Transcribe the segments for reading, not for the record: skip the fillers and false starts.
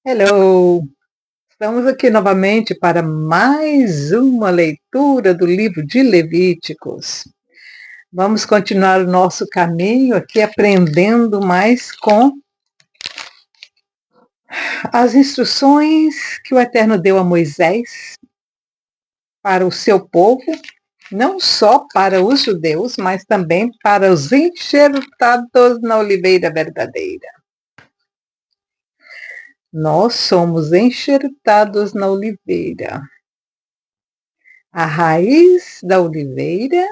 Hello! Estamos aqui novamente para mais uma leitura do livro de Levíticos. Vamos continuar o nosso caminho aqui aprendendo mais com as instruções que o Eterno deu a Moisés para o seu povo, não só para os judeus, mas também para os enxertados na oliveira verdadeira. Nós somos enxertados na oliveira. A raiz da oliveira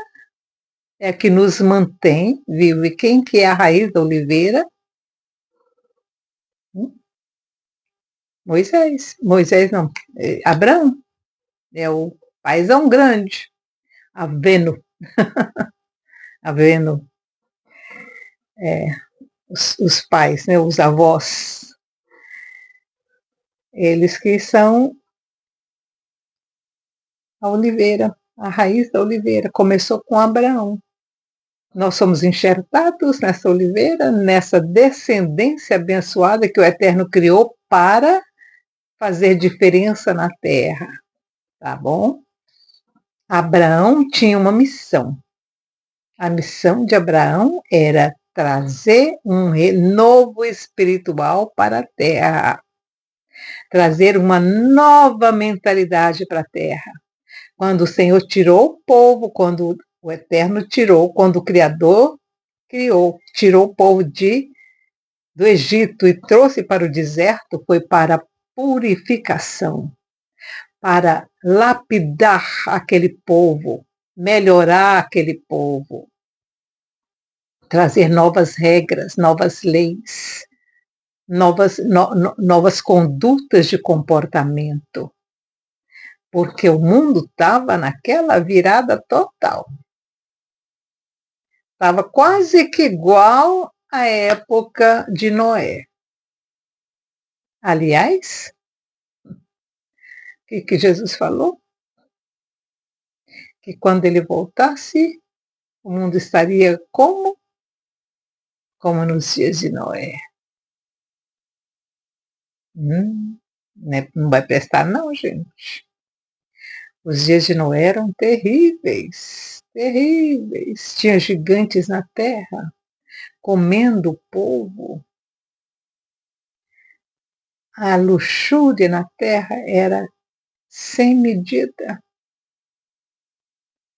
é a que nos mantém vivo. E quem que é a raiz da oliveira? Moisés. Moisés não, Abraão. É o paizão grande. Aveno. Aveno. Os pais, né, os avós. Eles que são a oliveira, a raiz da oliveira. Começou com Abraão. Nós somos enxertados nessa oliveira, nessa descendência abençoada que o Eterno criou para fazer diferença na terra, tá bom? Abraão tinha uma missão. A missão de Abraão era trazer um renovo espiritual para a terra, trazer uma nova mentalidade para a terra. Quando o Senhor tirou o povo, quando o Eterno tirou, quando o Criador tirou o povo do Egito e trouxe para o deserto, foi para purificação, para lapidar aquele povo, melhorar aquele povo, trazer novas regras, novas leis, novas condutas de comportamento, porque o mundo estava naquela virada total. Estava quase que igual à época de Noé. Aliás, o que Jesus falou? Que quando ele voltasse, o mundo estaria como nos dias de Noé. Não vai prestar não, gente. Os dias de Noé eram terríveis, terríveis. Tinha gigantes na terra, comendo o povo. A luxúria na terra era sem medida.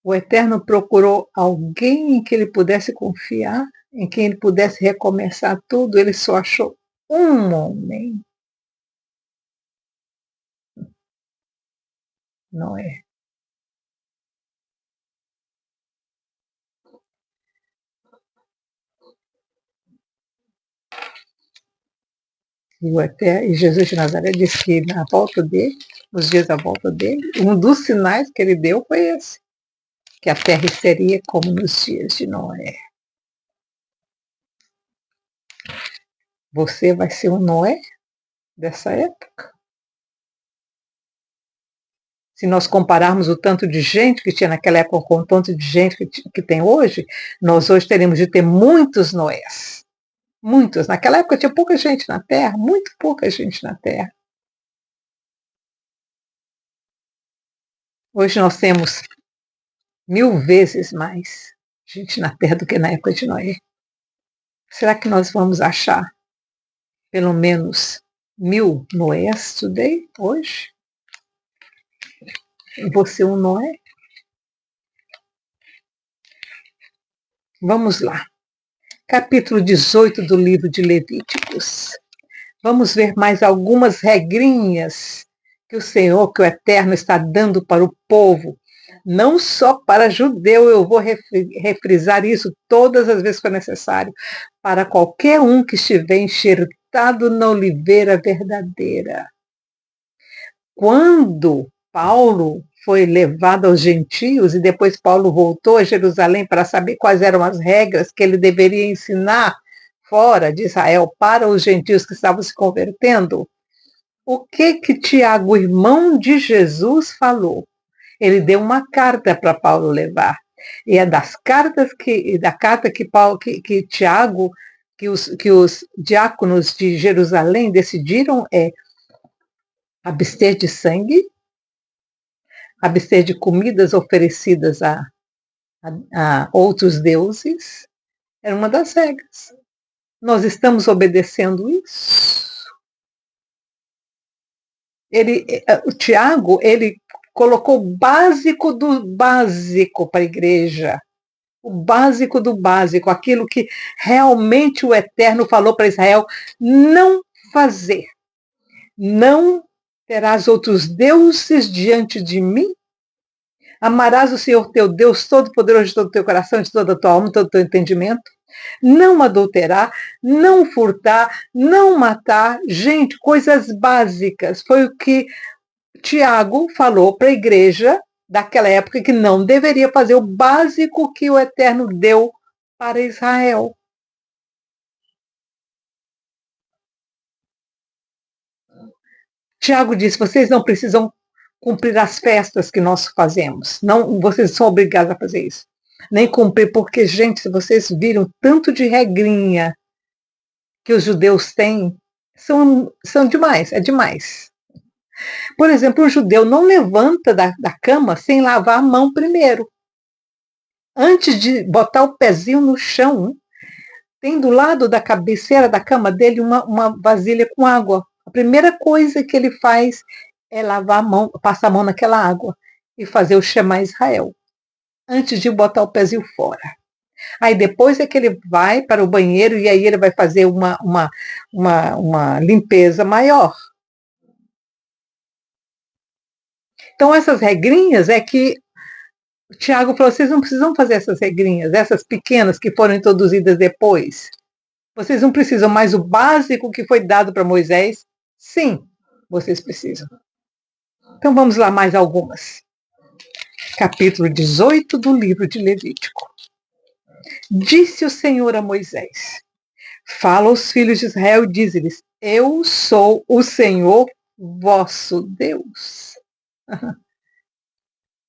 O Eterno procurou alguém em que ele pudesse confiar, em quem ele pudesse recomeçar tudo. Ele só achou um homem. Noé. E Jesus de Nazaré disse que na volta dele, nos dias da volta dele, um dos sinais que ele deu foi esse, que a terra seria como nos dias de Noé. Você vai ser um Noé dessa época? Se nós compararmos o tanto de gente que tinha naquela época com o tanto de gente que tem hoje, nós hoje teremos de ter muitos Noés. Muitos. Naquela época tinha pouca gente na Terra, muito pouca gente na Terra. Hoje nós temos 1000 vezes mais gente na Terra do que na época de Noé. Será que nós vamos achar pelo menos 1000 Noés today, hoje? E você um Noé? Vamos lá. Capítulo 18 do livro de Levíticos. Vamos ver mais algumas regrinhas que o Senhor, que o Eterno está dando para o povo. Não só para judeu, eu vou refrisar isso todas as vezes que for necessário, para qualquer um que estiver enxertado na oliveira verdadeira. Quando Paulo foi levado aos gentios e depois Paulo voltou a Jerusalém para saber quais eram as regras que ele deveria ensinar fora de Israel para os gentios que estavam se convertendo, o que Tiago, irmão de Jesus, falou? Ele deu uma carta para Paulo levar. E é da carta que Tiago, que os diáconos de Jerusalém decidiram abster de sangue, abster de comidas oferecidas a outros deuses, era uma das regras. Nós estamos obedecendo isso? O Tiago, ele colocou o básico do básico para a igreja. O básico do básico, aquilo que realmente o Eterno falou para Israel não fazer. Não terás outros deuses diante de mim? Amarás o Senhor teu Deus Todo-Poderoso de todo o teu coração, de toda a tua alma, de todo o teu entendimento. Não adulterar, não furtar, não matar. Gente, coisas básicas. Foi o que Tiago falou para a igreja daquela época, que não deveria fazer o básico que o Eterno deu para Israel. Tiago disse: vocês não precisam cumprir as festas que nós fazemos. Não, vocês são obrigados a fazer isso. Nem cumprir, porque, gente, se vocês viram tanto de regrinha que os judeus têm, são demais, é demais. Por exemplo, o judeu não levanta da cama sem lavar a mão primeiro. Antes de botar o pezinho no chão, tem do lado da cabeceira da cama dele uma vasilha com água. A primeira coisa que ele faz é lavar a mão, passar a mão naquela água e fazer o Shema Israel, antes de botar o pezinho fora. Aí depois é que ele vai para o banheiro e aí ele vai fazer uma limpeza maior. Então essas regrinhas é que o Tiago falou: vocês não precisam fazer essas regrinhas, essas pequenas que foram introduzidas depois. Vocês não precisam, mais o básico que foi dado para Moisés, sim, vocês precisam. Então vamos lá mais algumas. Capítulo 18 do livro de Levítico. Disse o Senhor a Moisés: fala aos filhos de Israel e diz-lhes: eu sou o Senhor vosso Deus.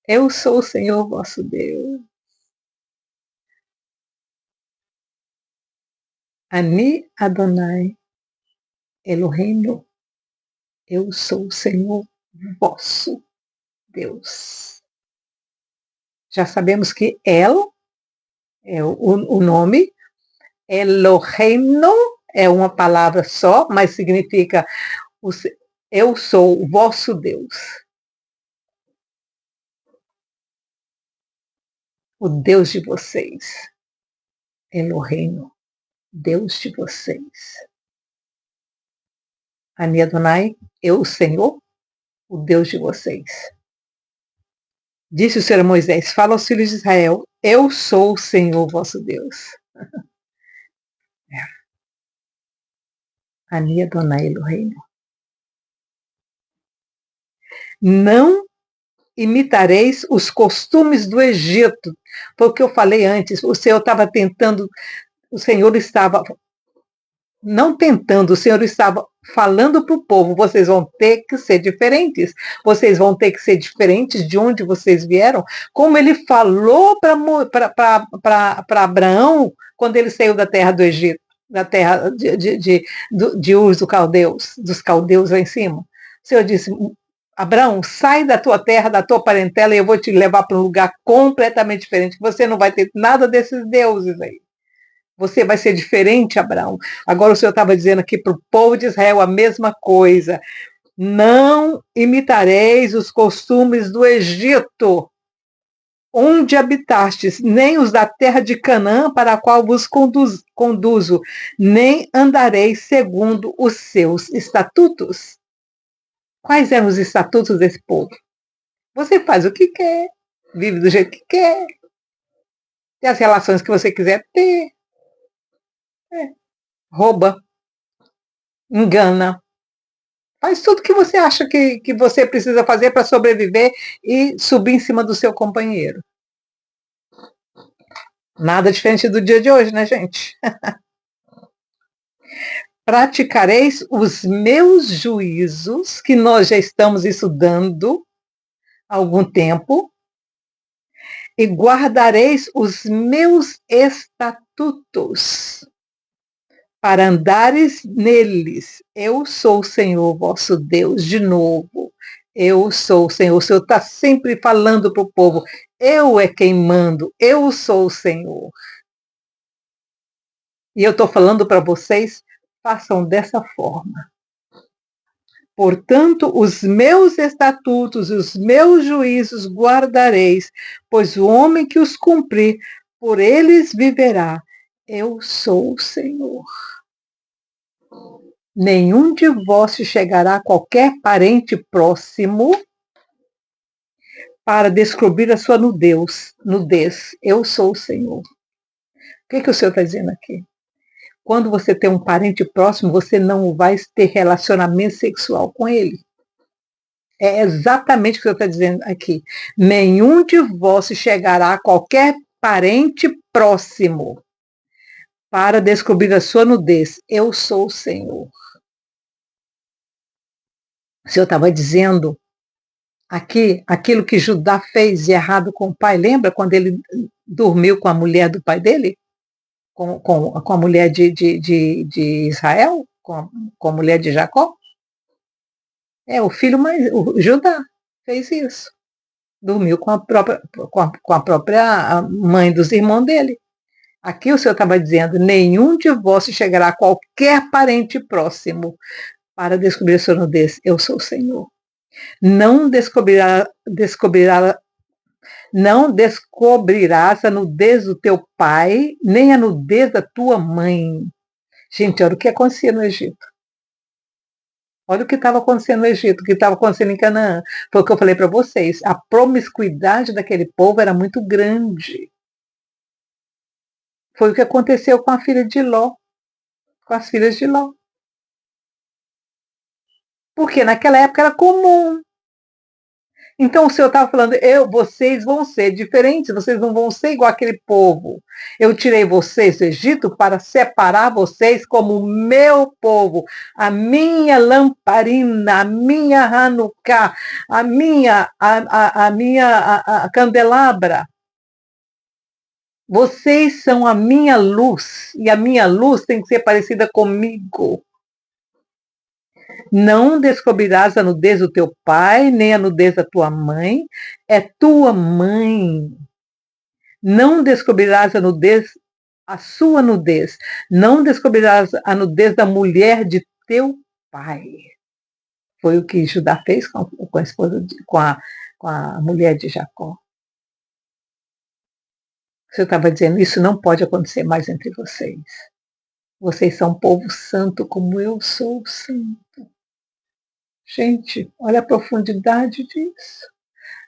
Eu sou o Senhor vosso Deus. Ani Adonai Eloheinu. Eu sou o Senhor vosso Deus. Já sabemos que El é o nome, Eloheinu é uma palavra só, mas significa eu sou o vosso Deus. O Deus de vocês. Eloheinu, Deus de vocês. Ani Adonai, eu, o Senhor, o Deus de vocês. Disse o Senhor a Moisés: fala aos filhos de Israel, eu sou o Senhor vosso Deus. Ani Adonai Eloheinu. Não imitareis os costumes do Egito. Foi o que eu falei antes. O Senhor estava tentando, o Senhor estava não tentando, o Senhor estava falando para o povo: vocês vão ter que ser diferentes, vocês vão ter que ser diferentes de onde vocês vieram, como ele falou para Abraão quando ele saiu da terra do Egito, da terra de Ur dos caldeus lá em cima. O Senhor disse: Abraão, sai da tua terra, da tua parentela, e eu vou te levar para um lugar completamente diferente, que você não vai ter nada desses deuses aí. Você vai ser diferente, Abraão. Agora o Senhor estava dizendo aqui para o povo de Israel a mesma coisa. Não imitareis os costumes do Egito, onde habitastes, nem os da terra de Canaã, para a qual vos conduzo, nem andareis segundo os seus estatutos. Quais eram os estatutos desse povo? Você faz o que quer, vive do jeito que quer, tem as relações que você quiser ter, rouba, engana, faz tudo que você acha que você precisa fazer para sobreviver e subir em cima do seu companheiro. Nada diferente do dia de hoje, né, gente? Praticareis os meus juízos, que nós já estamos estudando há algum tempo, e guardareis os meus estatutos. para andares neles. Eu sou o Senhor vosso Deus. De novo, eu sou o Senhor. O Senhor está sempre falando para o povo. Eu é quem mando. Eu sou o Senhor. E eu estou falando para vocês, façam dessa forma. Portanto, os meus estatutos e os meus juízos guardareis, pois o homem que os cumprir, por eles viverá. Eu sou o Senhor. Nenhum de vós chegará a qualquer parente próximo para descobrir a sua nudez. Eu sou o Senhor. O que o Senhor está dizendo aqui? Quando você tem um parente próximo, você não vai ter relacionamento sexual com ele. É exatamente o que o Senhor está dizendo aqui. Nenhum de vós chegará a qualquer parente próximo para descobrir a sua nudez. Eu sou o Senhor. O Senhor estava dizendo aqui, aquilo que Judá fez de errado com o pai, lembra quando ele dormiu com a mulher do pai dele? Com a mulher de Israel? Com a mulher de Jacó? O filho mais, o Judá fez isso. Dormiu com a própria mãe dos irmãos dele. Aqui o Senhor estava dizendo, nenhum de vós chegará a qualquer parente próximo para descobrir a sua nudez. Eu sou o Senhor. Não descobrirás a nudez do teu pai, nem a nudez da tua mãe. Gente, olha o que acontecia no Egito. Olha o que estava acontecendo no Egito, o que estava acontecendo em Canaã. Foi o que eu falei para vocês. A promiscuidade daquele povo era muito grande. Foi o que aconteceu com a filha de Ló, com as filhas de Ló. Porque naquela época era comum. Então o Senhor estava falando, vocês vão ser diferentes, vocês não vão ser igual aquele povo. Eu tirei vocês do Egito para separar vocês como o meu povo, a minha lamparina, a minha Hanukkah, a minha candelabra. Vocês são a minha luz, e a minha luz tem que ser parecida comigo. Não descobrirás a nudez do teu pai, nem a nudez da tua mãe, é tua mãe. Não descobrirás a sua nudez. Não descobrirás a nudez da mulher de teu pai. Foi o que Judá fez com a esposa, com a mulher de Jacó. O Senhor estava dizendo, isso não pode acontecer mais entre vocês. Vocês são povo santo como eu sou santo. Gente, olha a profundidade disso.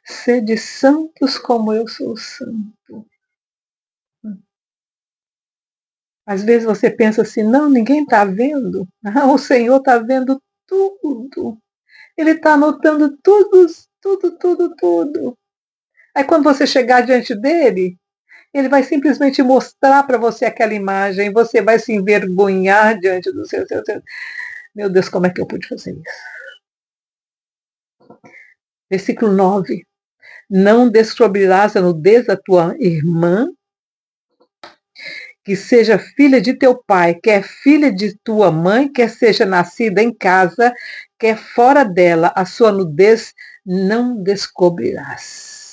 Sede santos como eu sou santo. Às vezes você pensa assim, não, ninguém está vendo. O Senhor está vendo tudo. Ele está anotando tudo. Aí quando você chegar diante dele, ele vai simplesmente mostrar para você aquela imagem, você vai se envergonhar diante do seu. Meu Deus, como é que eu pude fazer isso? Versículo 9. Não descobrirás a nudez da tua irmã, que seja filha de teu pai, quer filha de tua mãe, quer seja nascida em casa, quer fora dela, a sua nudez não descobrirás.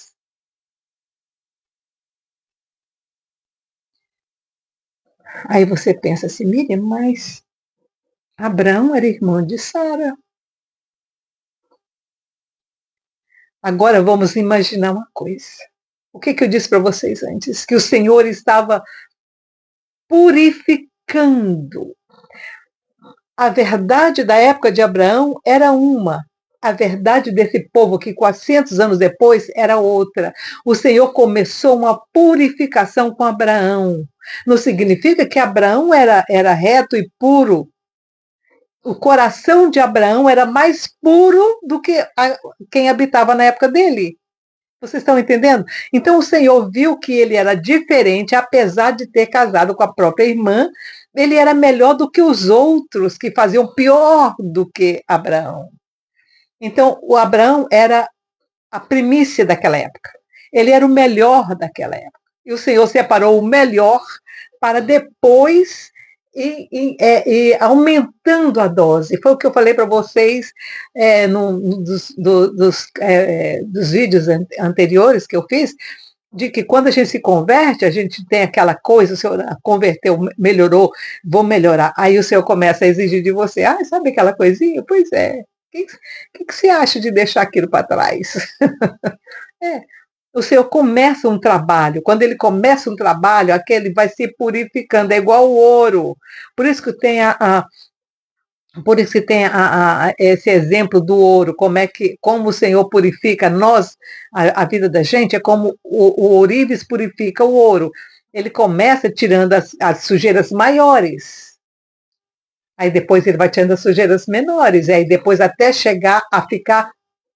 Aí você pensa assim, Miriam, mas Abraão era irmão de Sara. Agora vamos imaginar uma coisa. O que eu disse para vocês antes? Que o Senhor estava purificando. A verdade da época de Abraão era uma. A verdade desse povo que 400 anos depois era outra. O Senhor começou uma purificação com Abraão. Não significa que Abraão era reto e puro. O coração de Abraão era mais puro do que quem habitava na época dele. Vocês estão entendendo? Então o Senhor viu que ele era diferente, apesar de ter casado com a própria irmã, ele era melhor do que os outros que faziam pior do que Abraão. Então o Abraão era a primícia daquela época. Ele era o melhor daquela época. E o Senhor separou o melhor para depois e aumentando a dose. Foi o que eu falei para vocês dos vídeos anteriores que eu fiz, de que quando a gente se converte, a gente tem aquela coisa, o Senhor converteu, melhorou, vou melhorar. Aí o Senhor começa a exigir de você, sabe aquela coisinha? Pois é. O que você acha de deixar aquilo para trás? É, o Senhor começa um trabalho. Quando ele começa um trabalho, aquele vai se purificando, é igual o ouro. Por isso que tem por isso que tem esse exemplo do ouro, como o Senhor purifica a vida da gente, é como o ourives purifica o ouro. Ele começa tirando as sujeiras maiores, aí depois ele vai tirando as sujeiras menores, aí depois até chegar a ficar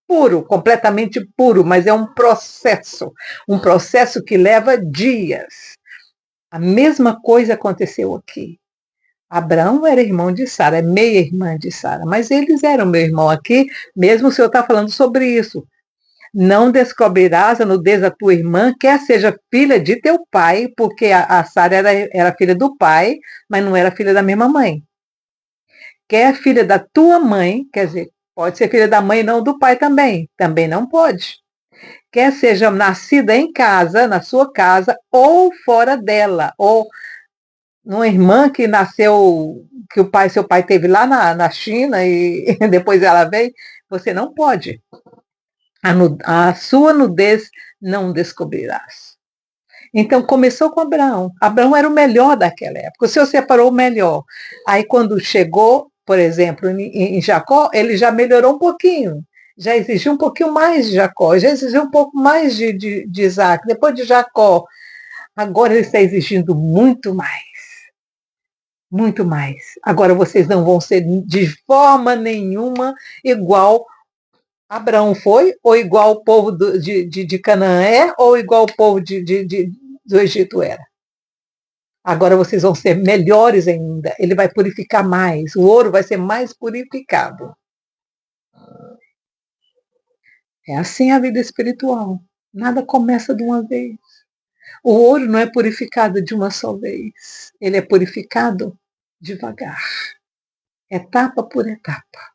puro, completamente puro, mas é um processo que leva dias. A mesma coisa aconteceu aqui. Abraão era irmão de Sara, é meia-irmã de Sara, mas eles eram meu irmão aqui, mesmo o Senhor está falando sobre isso. Não descobrirás a nudez da tua irmã, quer seja filha de teu pai, porque a Sara era filha do pai, mas não era filha da mesma mãe. Quer filha da tua mãe, quer dizer, pode ser filha da mãe e não do pai também não pode. Quer seja nascida em casa, na sua casa, ou fora dela, ou numa irmã que nasceu, que seu pai teve lá na China e depois ela veio, você não pode. A sua nudez não descobrirás. Então começou com Abraão. Abraão era o melhor daquela época. O Senhor separou o melhor. Aí quando chegou, por exemplo, em Jacó, ele já melhorou um pouquinho. Já exigiu um pouquinho mais de Jacó, já exigiu um pouco mais de Isaac. Depois de Jacó, agora ele está exigindo muito mais. Muito mais. Agora vocês não vão ser de forma nenhuma igual Abraão foi, ou igual o povo de Canaã é, ou igual o povo do Egito era. Agora vocês vão ser melhores ainda. Ele vai purificar mais. O ouro vai ser mais purificado. É assim a vida espiritual. Nada começa de uma vez. O ouro não é purificado de uma só vez. Ele é purificado devagar. Etapa por etapa.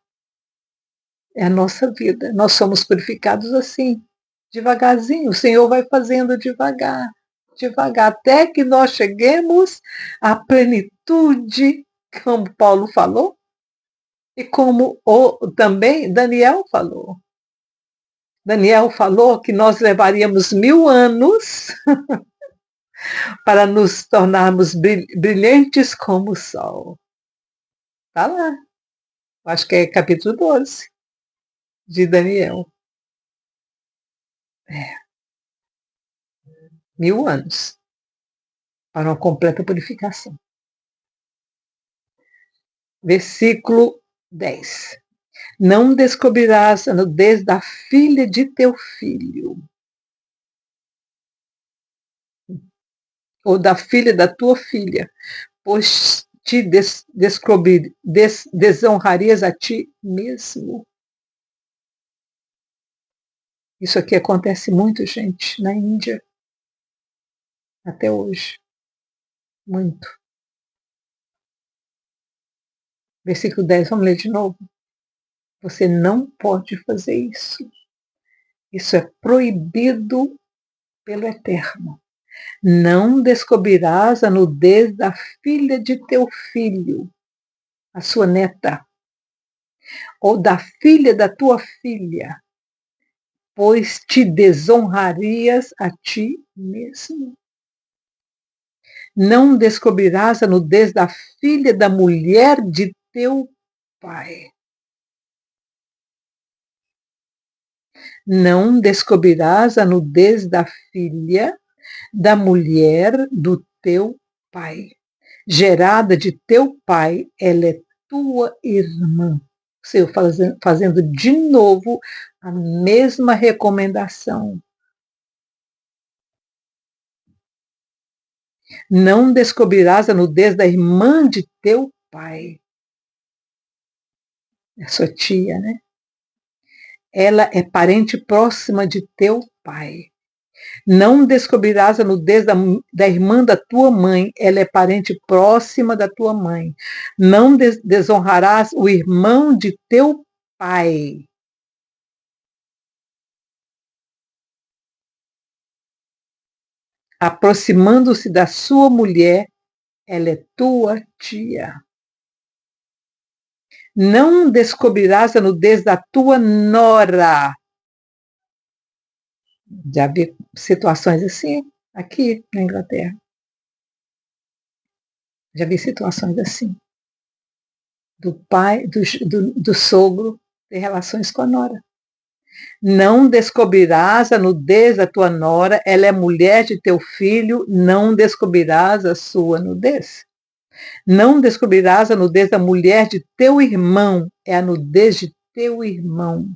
É a nossa vida. Nós somos purificados assim, devagarzinho. O Senhor vai fazendo devagar, devagar, até que nós cheguemos à plenitude, como Paulo falou, e como também Daniel falou. Daniel falou que nós levaríamos 1000 anos para nos tornarmos brilhantes como o sol. Está lá. Acho que é capítulo 12 de Daniel. 1000 anos para uma completa purificação. Versículo 10. Não descobrirás a nudez da filha de teu filho, ou da filha da tua filha, pois te desonrarias a ti mesmo. Isso aqui acontece muito, gente, na Índia, até hoje. Muito. Versículo 10, vamos ler de novo. Você não pode fazer isso. Isso é proibido pelo Eterno. Não descobrirás a nudez da filha de teu filho, a sua neta, ou da filha da tua filha, pois te desonrarias a ti mesmo. Não descobrirás a nudez da filha da mulher de teu pai. Não descobrirás a nudez da filha da mulher do teu pai. Gerada de teu pai, ela é tua irmã. O Senhor fazendo de novo a mesma recomendação. Não descobrirás a nudez da irmã de teu pai. É sua tia, né? Ela é parente próxima de teu pai. Não descobrirás a nudez da irmã da tua mãe, ela é parente próxima da tua mãe. Não desonrarás o irmão de teu pai. Aproximando-se da sua mulher, ela é tua tia. Não descobrirás a nudez da tua nora. Já vi situações assim aqui na Inglaterra. Já vi situações assim. Do pai, do sogro ter relações com a nora. Não descobrirás a nudez da tua nora, ela é mulher de teu filho, não descobrirás a sua nudez. Não descobrirás a nudez da mulher de teu irmão, é a nudez de teu irmão.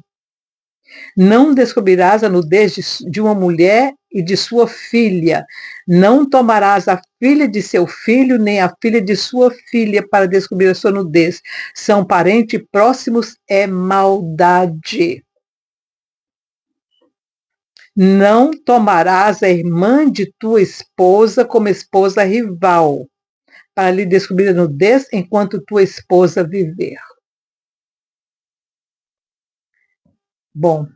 Não descobrirás a nudez de uma mulher e de sua filha. Não tomarás a filha de seu filho, nem a filha de sua filha para descobrir a sua nudez. São parentes próximos, é maldade. Não tomarás a irmã de tua esposa como esposa rival, para lhe descobrir a nudez enquanto tua esposa viver. Bom,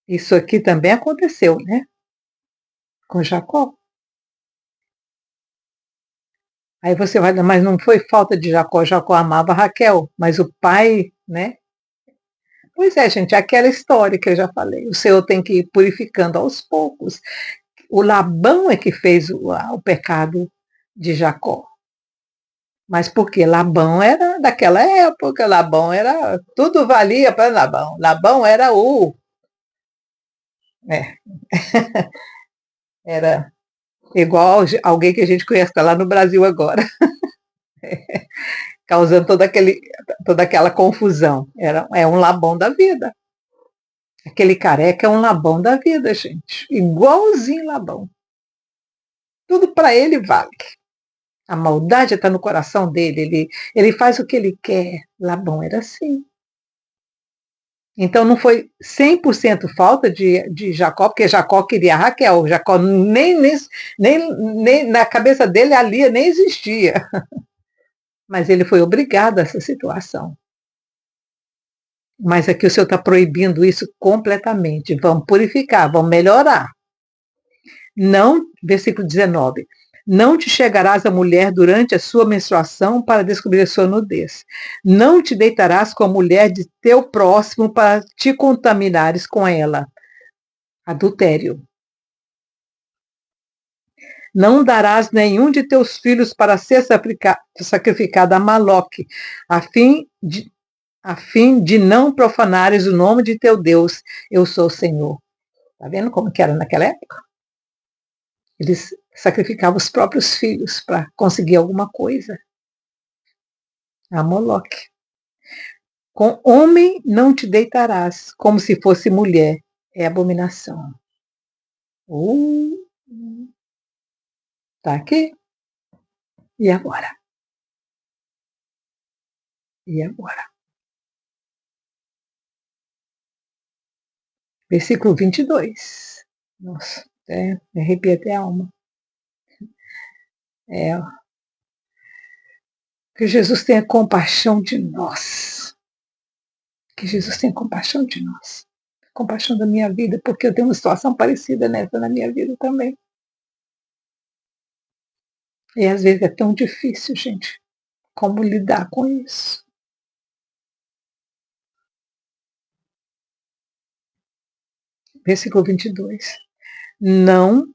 isso aqui também aconteceu, né? Com Jacó. Aí você vai, mas não foi falta de Jacó, Jacó amava Raquel, mas o pai, né? Pois é, gente, aquela história que eu já falei, o Senhor tem que ir purificando aos poucos. O Labão é que fez o pecado de Jacó. Mas porque Labão era daquela época, Labão era, tudo valia para Labão. Labão era é, era igual alguém que a gente conhece tá lá no Brasil agora, causando toda aquela confusão. É um Labão da vida. Aquele careca é um Labão da vida, gente. Igualzinho Labão. Tudo para ele vale. A maldade está no coração dele. Ele faz o que ele quer. Labão era assim. Então não foi 100% falta de Jacó, porque Jacó queria Raquel. Jacó nem na cabeça dele a Lia nem existia. Mas ele foi obrigado a essa situação. Mas aqui o Senhor está proibindo isso completamente. Vamos purificar, vamos melhorar. Não, versículo 19. Não te chegarás à mulher durante a sua menstruação para descobrir a sua nudez. Não te deitarás com a mulher de teu próximo para te contaminares com ela. Adultério. Não darás nenhum de teus filhos para ser sacrificado a Maloque, a fim de não profanares o nome de teu Deus. Eu sou o Senhor. Está vendo como que era naquela época? Eles sacrificavam os próprios filhos para conseguir alguma coisa. A Moloque. Com homem não te deitarás, como se fosse mulher. É abominação. Tá aqui. E agora? E agora? Versículo 22. Nossa, me arrepia até a alma. Que Jesus tenha compaixão de nós. Que Jesus tenha compaixão de nós. Compaixão da minha vida, porque eu tenho uma situação parecida nessa na minha vida também. E às vezes é tão difícil, gente, como lidar com isso. Versículo 22. Não,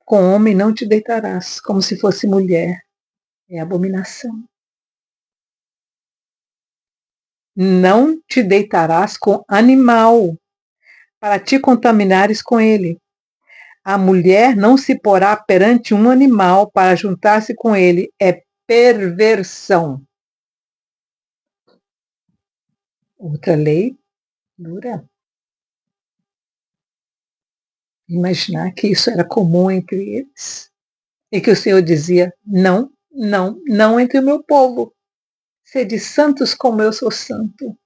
com homem não te deitarás, como se fosse mulher. É abominação. Não te deitarás com animal, para te contaminares com ele. A mulher não se porá perante um animal para juntar-se com ele. É perversão. Outra lei dura. Imaginar que isso era comum entre eles. E que o Senhor dizia, não, não, não entre o meu povo. Sede santos como eu sou santo.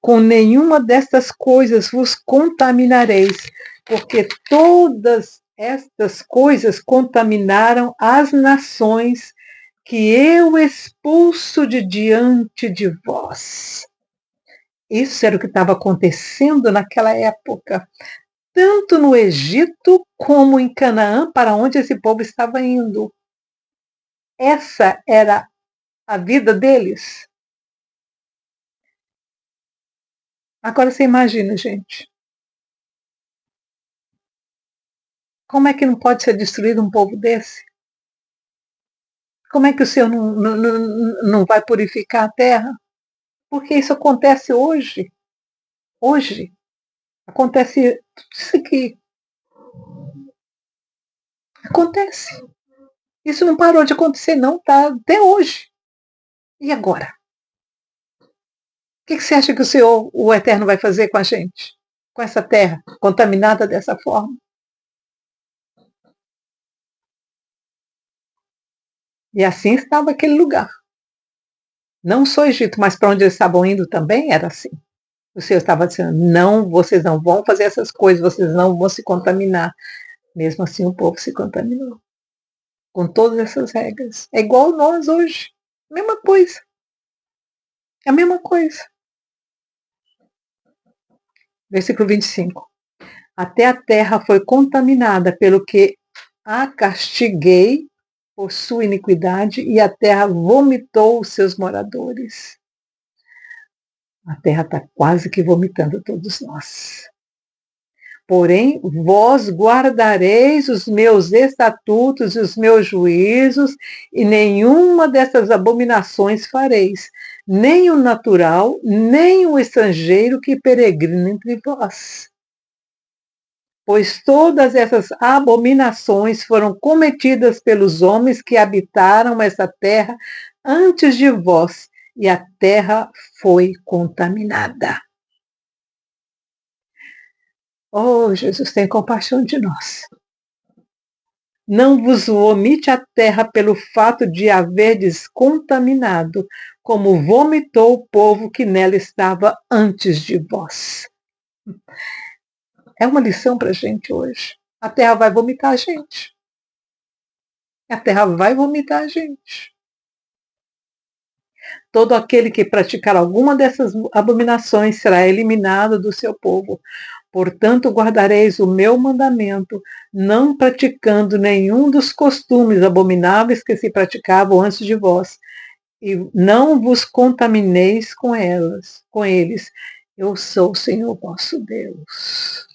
com nenhuma destas coisas vos contaminareis, porque todas estas coisas contaminaram as nações que eu expulso de diante de vós. Isso era o que estava acontecendo naquela época, tanto no Egito como em Canaã, para onde esse povo estava indo. Essa era a vida deles. Agora você imagina, gente, como é que não pode ser destruído um povo desse? Como é que o Senhor não vai purificar a terra? Porque isso acontece hoje. Hoje. Acontece tudo isso aqui. Acontece. Isso não parou de acontecer, não, tá? Até hoje. E agora? O que você acha que o Senhor, o Eterno, vai fazer com a gente? Com essa terra contaminada dessa forma? E assim estava aquele lugar. Não só o Egito, mas para onde eles estavam indo também era assim. O Senhor estava dizendo, não, vocês não vão fazer essas coisas, vocês não vão se contaminar. Mesmo assim o povo se contaminou. Com todas essas regras. É igual nós hoje. Mesma coisa. É a mesma coisa. Versículo 25. Até a terra foi contaminada pelo que a castiguei por sua iniquidade, e a terra vomitou os seus moradores. A terra está quase que vomitando todos nós. Porém, vós guardareis os meus estatutos e os meus juízos, e nenhuma dessas abominações fareis, nem o natural, nem o estrangeiro que peregrina entre vós. Pois todas essas abominações foram cometidas pelos homens que habitaram essa terra antes de vós, e a terra foi contaminada. Oh, Jesus, tem compaixão de nós. Não vos vomite a terra pelo fato de haverdes contaminado, como vomitou o povo que nela estava antes de vós. É uma lição para a gente hoje. A terra vai vomitar a gente. A terra vai vomitar a gente. Todo aquele que praticar alguma dessas abominações será eliminado do seu povo. Portanto, guardareis o meu mandamento, não praticando nenhum dos costumes abomináveis que se praticavam antes de vós, e não vos contamineis com eles. Eu sou o Senhor vosso Deus.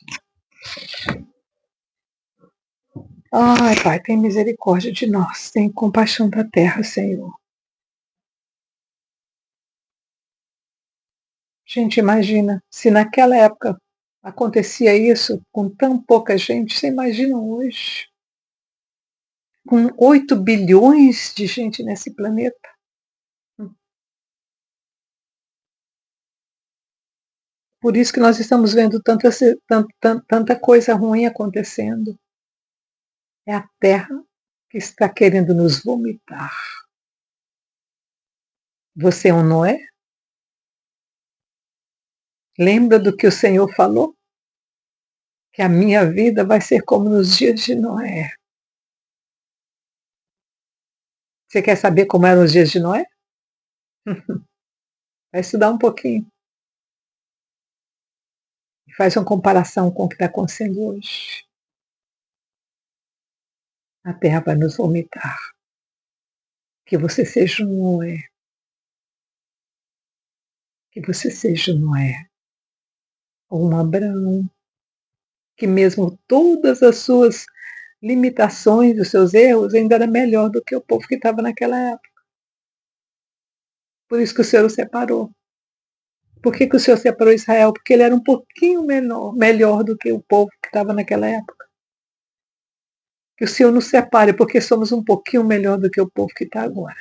Ai, Pai, tem misericórdia de nós, tem compaixão da terra, Senhor. Gente, imagina, se naquela época acontecia isso com tão pouca gente, você imagina hoje, com 8 bilhões de gente nesse planeta. Por isso que nós estamos vendo tanta coisa ruim acontecendo. É a terra que está querendo nos vomitar. Você é um Noé? Lembra do que o Senhor falou? Que a minha vida vai ser como nos dias de Noé. Você quer saber como eram os dias de Noé? Vai estudar um pouquinho. Faz uma comparação com o que está acontecendo hoje. A terra vai nos vomitar. Que você seja um Noé. Que você seja um Noé. Ou um Abraão. Que mesmo todas as suas limitações, os seus erros, ainda era melhor do que o povo que estava naquela época. Por isso que o Senhor o separou. Por que o Senhor separou Israel? Porque ele era um pouquinho melhor do que o povo que estava naquela época. Que o Senhor nos separe, porque somos um pouquinho melhor do que o povo que está agora.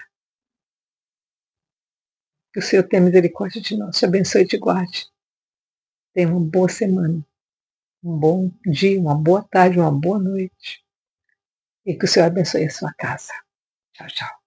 Que o Senhor tenha misericórdia de nós, te abençoe e te guarde. Tenha uma boa semana, um bom dia, uma boa tarde, uma boa noite. E que o Senhor abençoe a sua casa. Tchau, tchau.